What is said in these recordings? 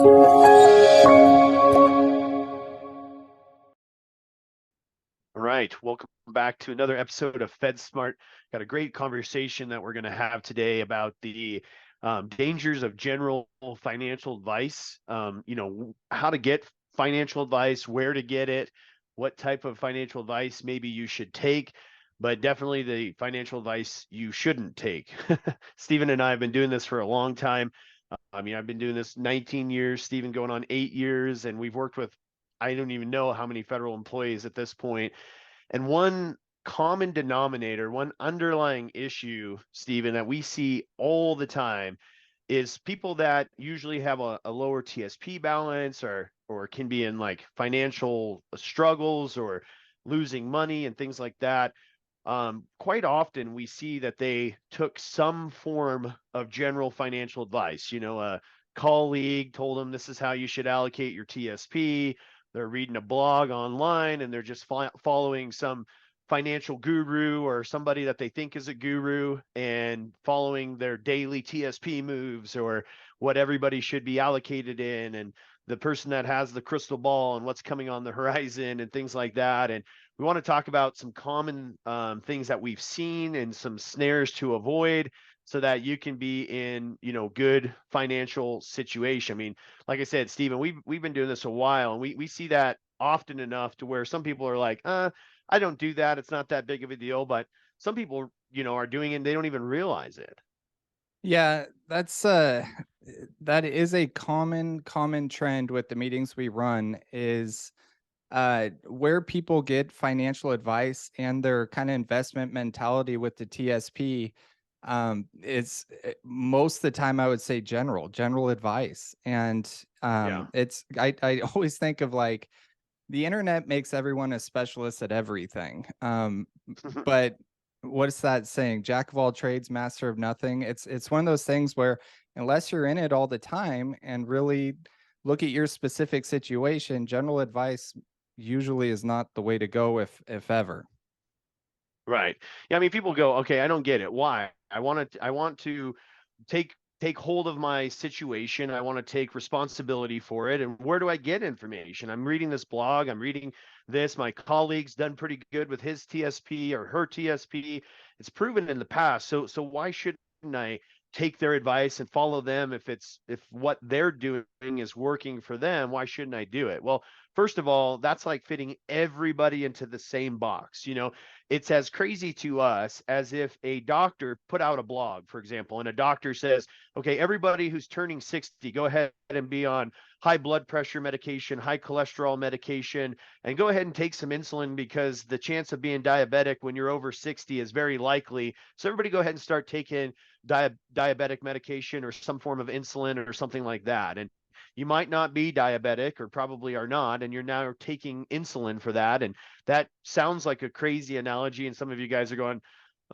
All right, welcome back to another episode of FedSmart. Got a great conversation that we're going to have today about the dangers of general financial advice. How to get financial advice, where to get it, what type of financial advice maybe you should take, but definitely the financial advice you shouldn't take. Stephen and I have been doing this for a long time. I've been doing this 19 years, Stephen going on 8 years, and we've worked with I don't even know how many federal employees at this point. And one common denominator, one underlying issue, Stephen, that we see all the time is people that usually have a lower TSP balance or can be in like financial struggles or losing money and things like that. Quite often we see that they took some form of general financial advice. A colleague told them this is how you should allocate your TSP. They're reading a blog online and they're just following some financial guru or somebody that they think is a guru and following their daily TSP moves or what everybody should be allocated in, and the person that has the crystal ball and what's coming on the horizon and things like that. And we want to talk about some common things that we've seen and some snares to avoid so that you can be in, good financial situation. I mean, like I said, Stephen, we've been doing this a while, and we see that often enough to where some people are like, I don't do that. It's not that big of a deal. But some people, are doing it and they don't even realize it. Yeah, that is a common trend with the meetings we run is where people get financial advice and their kind of investment mentality with the TSP. It's most of the time I would say general advice. And Yeah. I always think of like the internet makes everyone a specialist at everything. But what is that saying? Jack of all trades, master of nothing. It's one of those things where unless you're in it all the time and really look at your specific situation, general advice usually is not the way to go if ever. Right. Yeah. I mean, people go, okay, I don't get it. Why? I want to take hold of my situation. I want to take responsibility for it. And where do I get information? I'm reading this blog. I'm reading this. My colleague's done pretty good with his TSP or her TSP. It's proven in the past. So why shouldn't I take their advice and follow them if what they're doing is working for them? Why shouldn't I do it? Well, first of all, that's like fitting everybody into the same box. It's as crazy to us as if a doctor put out a blog, for example, and a doctor says, okay, everybody who's turning 60, go ahead and be on high blood pressure medication, high cholesterol medication, and go ahead and take some insulin because the chance of being diabetic when you're over 60 is very likely. So everybody go ahead and start taking diabetic medication or some form of insulin or something like that. And you might not be diabetic or probably are not, and you're now taking insulin for that. And that sounds like a crazy analogy. And some of you guys are going,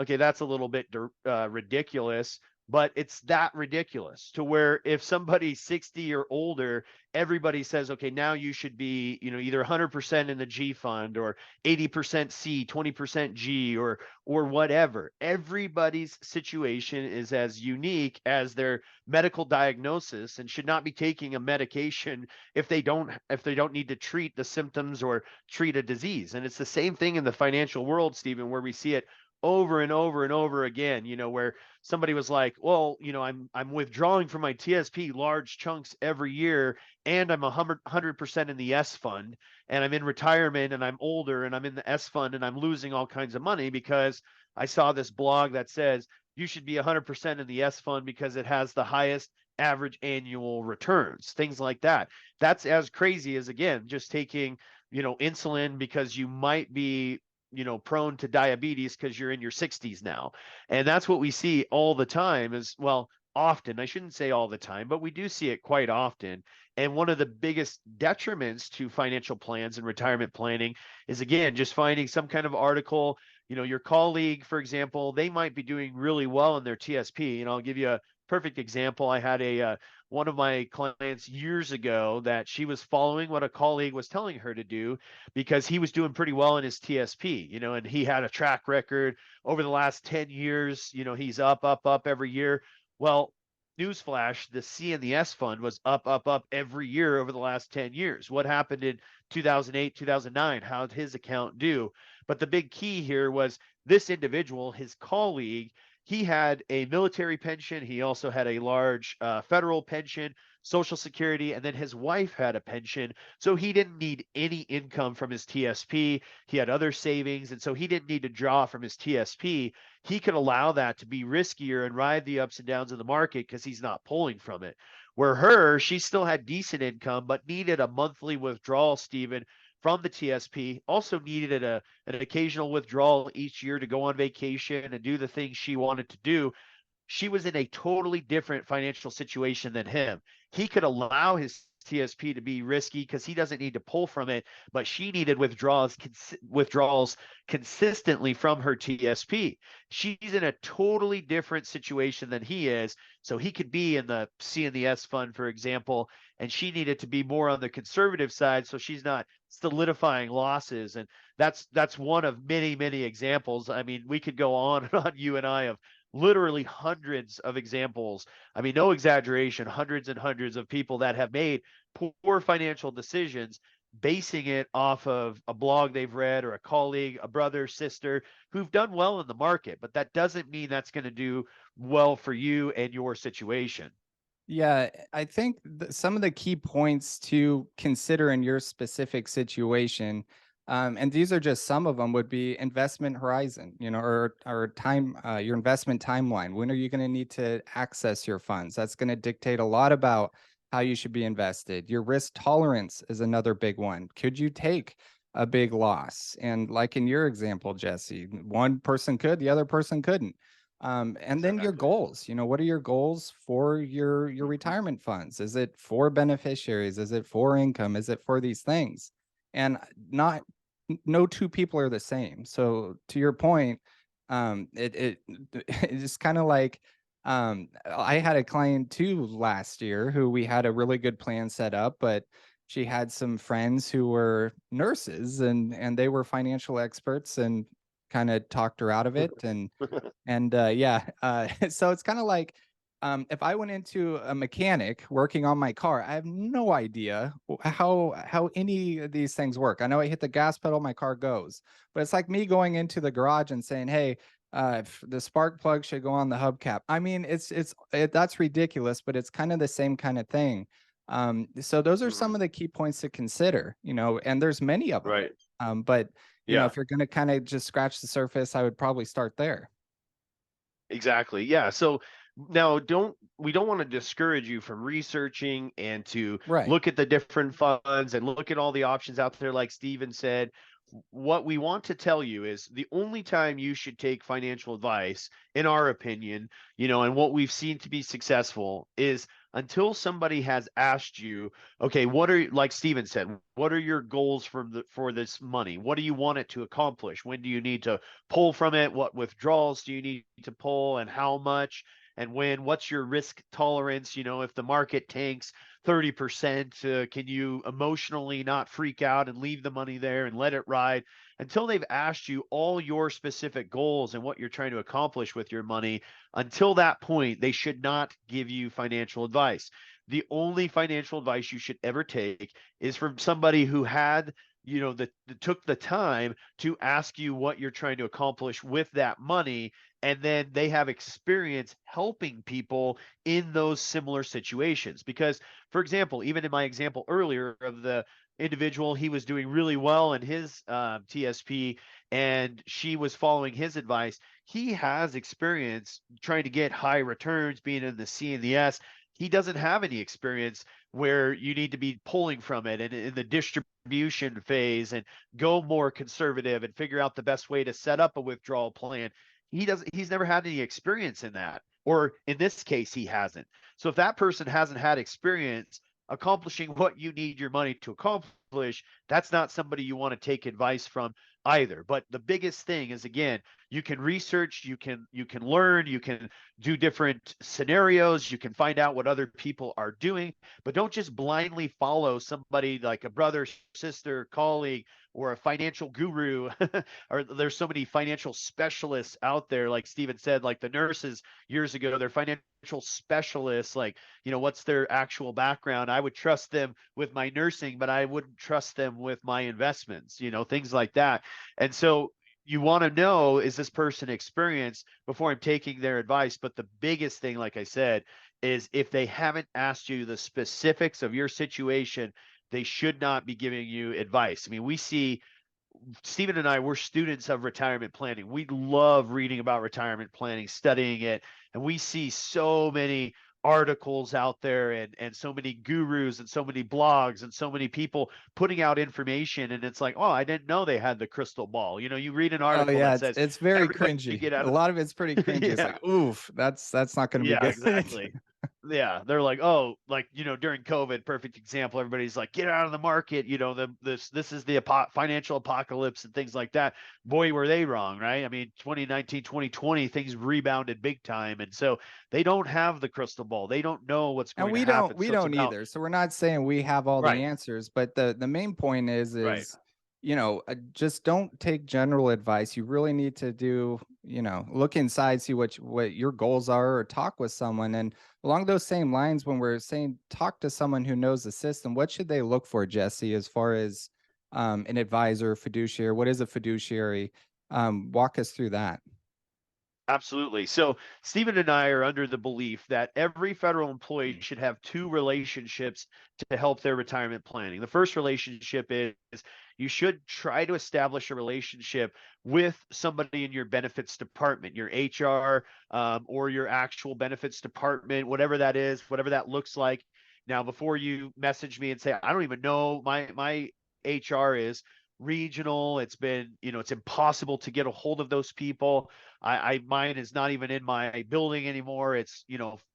okay, that's a little bit ridiculous. But it's that ridiculous to where if somebody's 60 or older, everybody says, okay, now you should be, either 100% in the G fund or 80% C, 20% G, or whatever. Everybody's situation is as unique as their medical diagnosis and should not be taking a medication if they don't need to treat the symptoms or treat a disease. And it's the same thing in the financial world, Stephen, where we see it over and over and over again, where somebody was like, well, I'm withdrawing from my TSP large chunks every year, and I'm 100% in the S fund, and I'm in retirement, and I'm older, and I'm in the S fund, and I'm losing all kinds of money because I saw this blog that says you should be 100% in the S fund because it has the highest average annual returns, things like that. That's as crazy as, again, just taking, insulin because you might be prone to diabetes because you're in your 60s now. And that's what we see all the time is, well, often, I shouldn't say all the time, but we do see it quite often. And one of the biggest detriments to financial plans and retirement planning is, again, just finding some kind of article. Your colleague, for example, they might be doing really well in their TSP. I'll give you a perfect example. I had one of my clients years ago that she was following what a colleague was telling her to do because he was doing pretty well in his TSP, and he had a track record over the last 10 years. He's up every year. Well, newsflash, the C and the S fund was up every year over the last 10 years. What happened in 2008, 2009? How did his account do? But the big key here was this individual, his colleague, he had a military pension. He also had a large federal pension, Social Security, and then his wife had a pension. So he didn't need any income from his TSP. He had other savings, and so he didn't need to draw from his TSP. He could allow that to be riskier and ride the ups and downs of the market because he's not pulling from it. Where she still had decent income, but needed a monthly withdrawal, Stephen, from the TSP, also needed an occasional withdrawal each year to go on vacation and do the things she wanted to do. She was in a totally different financial situation than him. He could allow his TSP to be risky because he doesn't need to pull from it, but she needed withdrawals consistently from her TSP. She's in a totally different situation than he is. So he could be in the C and the S fund, for example, and she needed to be more on the conservative side so she's not solidifying losses. And that's one of many examples. I mean, we could go on and on, you and I, of literally hundreds of examples. I mean, no exaggeration, hundreds and hundreds of people that have made poor financial decisions basing it off of a blog they've read or a colleague, a brother, sister who've done well in the market. But that doesn't mean that's going to do well for you and your situation. Yeah, I think some of the key points to consider in your specific situation, and these are just some of them, would be investment horizon, or time, your investment timeline. When are you going to need to access your funds? That's going to dictate a lot about how you should be invested. Your risk tolerance is another big one. Could you take a big loss? And like in your example, Jesse, one person could, the other person couldn't. And then your Exactly. goals, what are your goals for your retirement funds? Is it for beneficiaries? Is it for income? Is it for these things? And not no two people are the same. So to your point, it's just kind of like, I had a client too last year who we had a really good plan set up, but she had some friends who were nurses, and they were financial experts and kind of talked her out of it. And yeah, so it's kind of like, if I went into a mechanic working on my car, I have no idea how any of these things work. I know I hit the gas pedal, my car goes, but it's like me going into the garage and saying, "Hey, if the spark plug should go on the hubcap." I mean, that's ridiculous, but it's kind of the same kind of thing. So those are some Mhm. of the key points to consider, and there's many of them. Right. But Yeah. if you're going to kind of just scratch the surface, I would probably start there. Exactly. Yeah. So now we don't want to discourage you from researching and to Right. look at the different funds and look at all the options out there, like Steven said. What we want to tell you is the only time you should take financial advice, in our opinion, and what we've seen to be successful is until somebody has asked you, okay, like Steven said, what are your goals for this money? What do you want it to accomplish? When do you need to pull from it? What withdrawals do you need to pull and how much? And when, what's your risk tolerance? If the market tanks 30%, can you emotionally not freak out and leave the money there and let it ride? Until they've asked you all your specific goals and what you're trying to accomplish with your money, until that point, they should not give you financial advice. The only financial advice you should ever take is from somebody who had, took the time to ask you what you're trying to accomplish with that money. And then they have experience helping people in those similar situations. Because, for example, even in my example earlier of the individual, he was doing really well in his TSP and she was following his advice. He has experience trying to get high returns, being in the C and the S. He doesn't have any experience where you need to be pulling from it and in the distribution phase and go more conservative and figure out the best way to set up a withdrawal plan. He's never had any experience in that, or in this case he hasn't. So if that person hasn't had experience accomplishing what you need your money to accomplish, that's not somebody you want to take advice from either. But the biggest thing is, again, you can research, you can learn, you can do different scenarios, you can find out what other people are doing, but don't just blindly follow somebody like a brother, sister, colleague, or a financial guru. Or there's so many financial specialists out there, like Steven said, like the nurses years ago, they're financial specialists. Like, what's their actual background? I would trust them with my nursing, but I wouldn't trust them with my investments, things like that. And so you want to know, is this person experienced before I'm taking their advice? But the biggest thing, like I said, is if they haven't asked you the specifics of your situation, they should not be giving you advice. I mean, we see Stephen and I, we're students of retirement planning. We love reading about retirement planning, studying it, and we see so many articles out there and so many gurus and so many blogs and so many people putting out information, and it's like, oh, I didn't know they had the crystal ball. You read an Oh article yeah, that it's says it's very everybody cringy. get A out of lot of it's pretty cringy. It's yeah. like, oof, that's not going to be Yeah, good. exactly. Yeah, they're like, oh, like, during COVID, perfect example. Everybody's like, get out of the market. This is the financial apocalypse and things like that. Boy, were they wrong, right? I mean, 2019, 2020, things rebounded big time, and so they don't have the crystal ball. They don't know what's And going to we don't happen. we So it's don't about either. So we're not saying we have all the right, answers, but the main point is right. just don't take general advice. You really need to do, look inside, see what your goals are, or talk with someone. And along those same lines, when we're saying talk to someone who knows the system, what should they look for, Jesse, as far as an advisor, fiduciary? What is a fiduciary? Walk us through that. Absolutely. So Stephen and I are under the belief that every federal employee should have two relationships to help their retirement planning. The first relationship is you should try to establish a relationship with somebody in your benefits department, your HR, or your actual benefits department, whatever that is, whatever that looks like. Now, before you message me and say, I don't even know, my HR is regional. It's been, it's impossible to get a hold of those people. Mine is not even in my building anymore. It's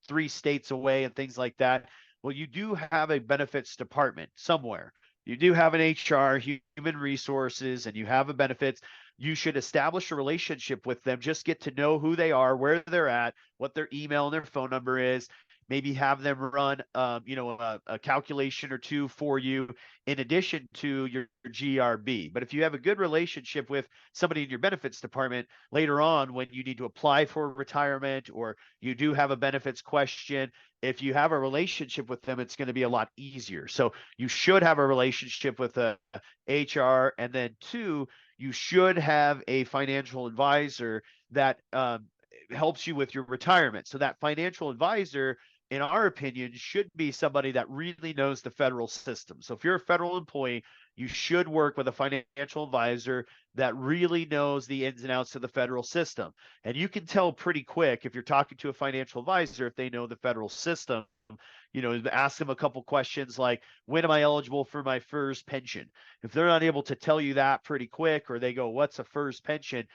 3 states away and things like that. Well, you do have a benefits department somewhere. You do have an HR, human resources, and you have a benefits. You should establish a relationship with them. Just get to know who they are, where they're at, what their email and their phone number is. Maybe have them run, a calculation or two for you in addition to your GRB. But if you have a good relationship with somebody in your benefits department later on, when you need to apply for retirement or you do have a benefits question, if you have a relationship with them, it's going to be a lot easier. So you should have a relationship with a HR, and then 2, you should have a financial advisor that helps you with your retirement. So that financial advisor, in our opinion, should be somebody that really knows the federal system. So if you're a federal employee, you should work with a financial advisor that really knows the ins and outs of the federal system. And you can tell pretty quick if you're talking to a financial advisor if they know the federal system. Ask them a couple questions like, when am I eligible for my FERS pension? If they're not able to tell you that pretty quick, or they go, what's a FERS pension?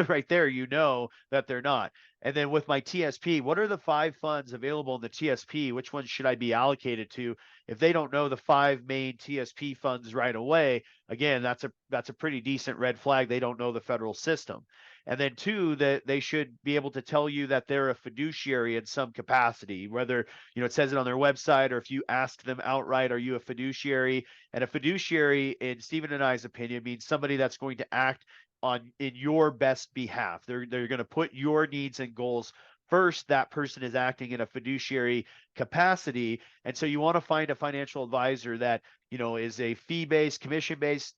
Right there, you know that they're not. And then with my TSP, what are the 5 funds available in the TSP? Which ones should I be allocated to? If they don't know the 5 main TSP funds right away, again, that's a pretty decent red flag. They don't know the federal system. And then 2, that they should be able to tell you that they're a fiduciary in some capacity, whether, it says it on their website, or if you ask them outright, are you a fiduciary? And a fiduciary, in Stephen and I's opinion, means somebody that's going to act in your best behalf. They're going to put your needs and goals first. That person is acting in a fiduciary capacity. And so you want to find a financial advisor that, is a fee-based, commission-based,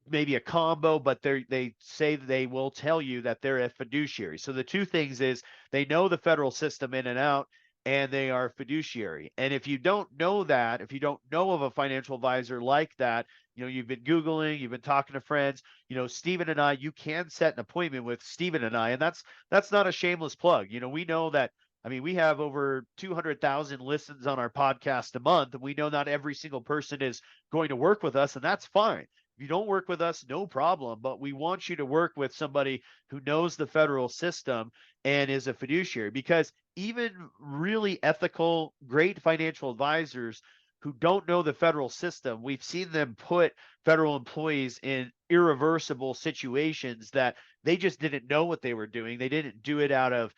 maybe a combo, but they say they will tell you that they're a fiduciary. So the 2 things is they know the federal system in and out, and they are fiduciary. And if you don't know that, if you don't know of a financial advisor like that, you've been Googling, you've been talking to friends, Stephen and I, you can set an appointment with Stephen and I, and that's not a shameless plug. We know that, I mean, we have over 200,000 listens on our podcast a month, and we know not every single person is going to work with us, and that's fine. If you don't work with us, no problem, but we want you to work with somebody who knows the federal system and is a fiduciary, because even really ethical, great financial advisors who don't know the federal system. We've seen them put federal employees in irreversible situations that they just didn't know what they were doing. They didn't do it out of,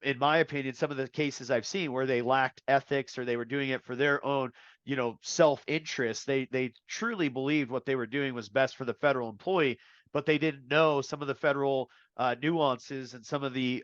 in my opinion, some of the cases I've seen where they lacked ethics or they were doing it for their own, self-interest. They truly believed what they were doing was best for the federal employee, but they didn't know some of the federal nuances and some of the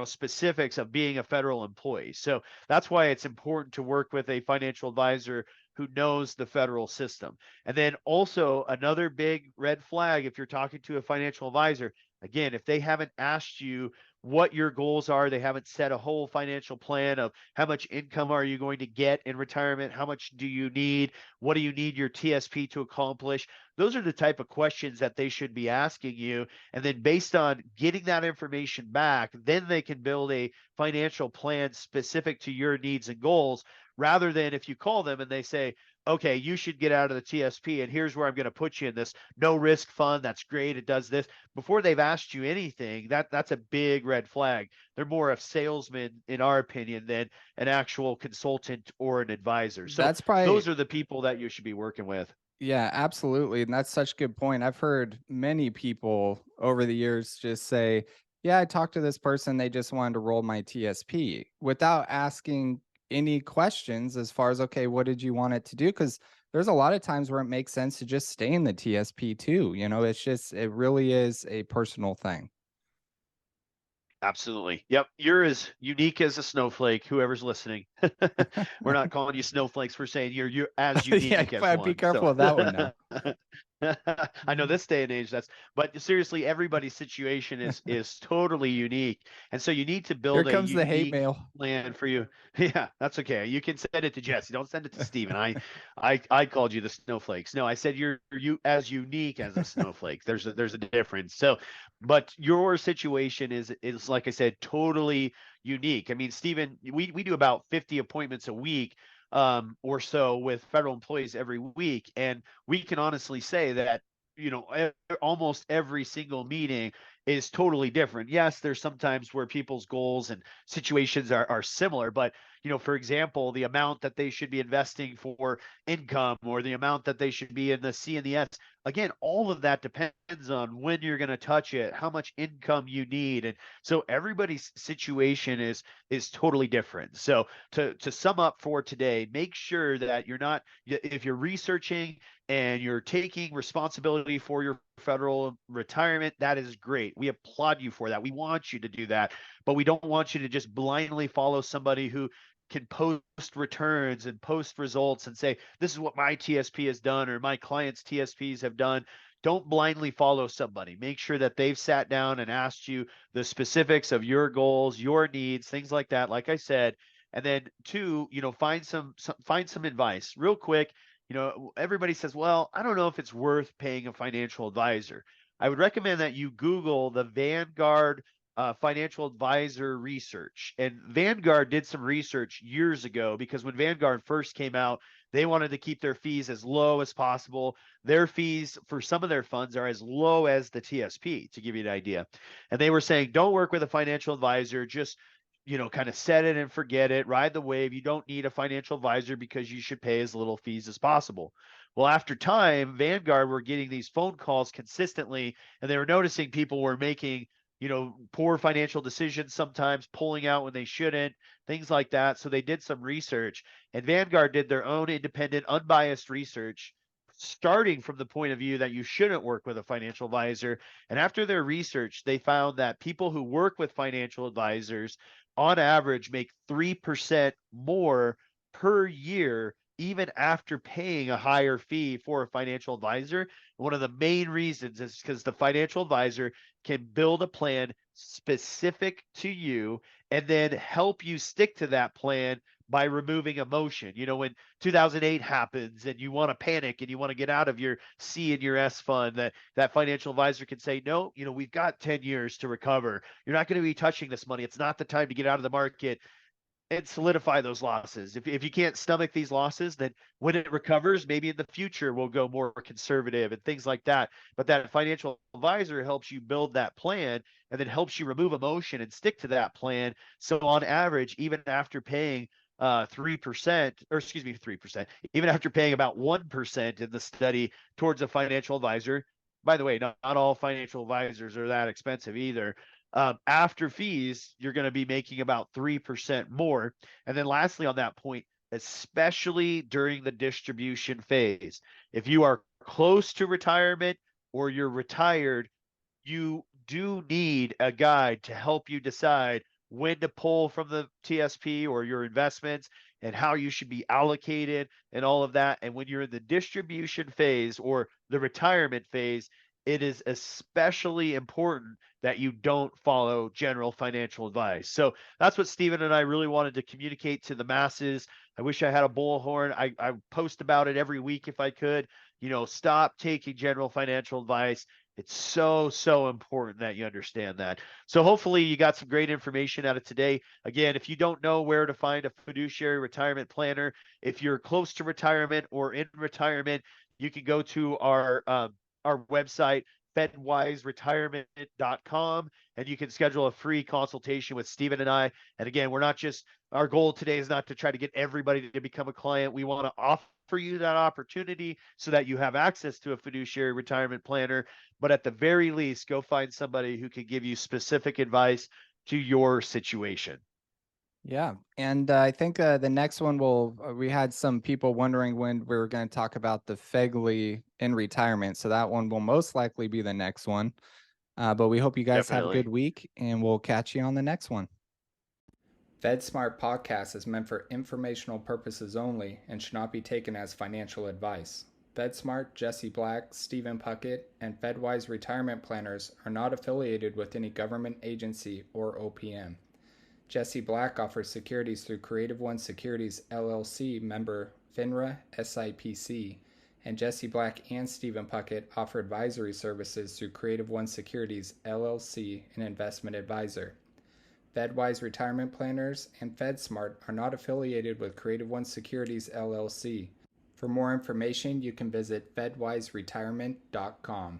specifics of being a federal employee. So that's why it's important to work with a financial advisor who knows the federal system. And then also another big red flag, if you're talking to a financial advisor, again, if they haven't asked you what your goals are, they haven't set a whole financial plan of how much income are you going to get in retirement, how much do you need, what do you need your TSP to accomplish. Those are the type of questions that they should be asking you. And then based on getting that information back, then they can build a financial plan specific to your needs and goals, rather than if you call them and they say, okay, you should get out of the TSP and here's where I'm going to put you in this no risk fund. That's great. It does this. Before they've asked you anything, that's a big red flag. They're more of salesmen, in our opinion, than an actual consultant or an advisor. So That's probably, those are the people that you should be working with. yeah, absolutely. And that's such a good point. I've heard many people over the years just say, yeah, I talked to this person. They just wanted to roll my TSP without asking any questions as far as, okay, what did you want it to do? Because there's a lot of times where it makes sense to just stay in the TSP too. It really is a personal thing. Absolutely. Yep. You're as unique as a snowflake, whoever's listening. We're not calling you snowflakes. We're saying you're as Yeah, unique as but be one. careful So of that one now. I know this day and age but seriously, everybody's situation is totally unique. And so you need to Here build a comes the hate unique mail. plan for you. Yeah, that's okay. You can send it to Jesse. Don't send it to Steven. I called you the snowflakes. No, I said you're you as unique as a snowflake. There's a difference. So, but your situation is like I said, totally unique. I mean, Steven, we do about 50 appointments a week or so with federal employees every week. And we can honestly say that, almost every single meeting is totally different. Yes, there's sometimes where people's goals and situations are similar, but for example, the amount that they should be investing for income or the amount that they should be in the C and the S, again, all of that depends on when you're going to touch it, how much income you need. And so everybody's situation is totally different. So to sum up for today, make sure that you're not, if you're researching and you're taking responsibility for your federal retirement, that is great. We applaud you for that. We want you to do that, but we don't want you to just blindly follow somebody who can post returns and post results and say, this is what my TSP has done or my clients' TSPs have done. Don't blindly follow somebody. Make sure that they've sat down and asked you the specifics of your goals, your needs, things like that. Like I said, and then two, find some advice real quick. Everybody says, well, I don't know if it's worth paying a financial advisor. I would recommend that you Google the Vanguard financial advisor research. And Vanguard did some research years ago because when Vanguard first came out, they wanted to keep their fees as low as possible. Their fees for some of their funds are as low as the TSP, to give you an idea. And they were saying, don't work with a financial advisor, just kind of set it and forget it, ride the wave. You don't need a financial advisor because you should pay as little fees as possible. Well, after time, Vanguard were getting these phone calls consistently, and they were noticing people were making, poor financial decisions, sometimes pulling out when they shouldn't, things like that. So they did some research, and Vanguard did their own independent, unbiased research, starting from the point of view that you shouldn't work with a financial advisor. And after their research, they found that people who work with financial advisors on average make 3% more per year, even after paying a higher fee for a financial advisor. One of the main reasons is because the financial advisor can build a plan specific to you and then help you stick to that plan by removing emotion. When 2008 happens and you want to panic and you want to get out of your C and your S fund, that financial advisor can say, no, we've got 10 years to recover. You're not going to be touching this money. It's not the time to get out of the market and solidify those losses. If you can't stomach these losses, then when it recovers, maybe in the future we'll go more conservative and things like that. But that financial advisor helps you build that plan and then helps you remove emotion and stick to that plan. So on average, even after paying 3%, or excuse me, 3%, even after paying about 1% in the study towards a financial advisor. By the way, not all financial advisors are that expensive either. After fees, you're going to be making about 3% more. And then lastly, on that point, especially during the distribution phase, if you are close to retirement or you're retired, you do need a guide to help you decide when to pull from the TSP or your investments and how you should be allocated and all of that. And when you're in the distribution phase or the retirement phase, it is especially important that you don't follow general financial advice. So that's what Stephen and I really wanted to communicate to the masses. I wish I had a bullhorn. I post about it every week if I could. Stop taking general financial advice. It's so important that you understand that. So hopefully you got some great information out of today. Again, if you don't know where to find a fiduciary retirement planner, if you're close to retirement or in retirement, you can go to our website, fedwiseretirement.com, and you can schedule a free consultation with Stephen and I. And again, our goal today is not to try to get everybody to become a client. We want to offer you that opportunity so that you have access to a fiduciary retirement planner. But at the very least, go find somebody who can give you specific advice to your situation. Yeah. And I think the next one we had some people wondering when we were going to talk about the FEGLI in retirement. So that one will most likely be the next one. But we hope you guys have a good week, and we'll catch you on the next one. FedSmart podcast is meant for informational purposes only and should not be taken as financial advice. FedSmart, Jesse Black, Steven Puckett, and FedWise retirement planners are not affiliated with any government agency or OPM. Jesse Black offers securities through Creative One Securities LLC, member FINRA SIPC, and Jesse Black and Steven Puckett offer advisory services through Creative One Securities LLC, an investment advisor. FedWise retirement planners and FedSmart are not affiliated with Creative One Securities LLC. For more information, you can visit fedwiseretirement.com.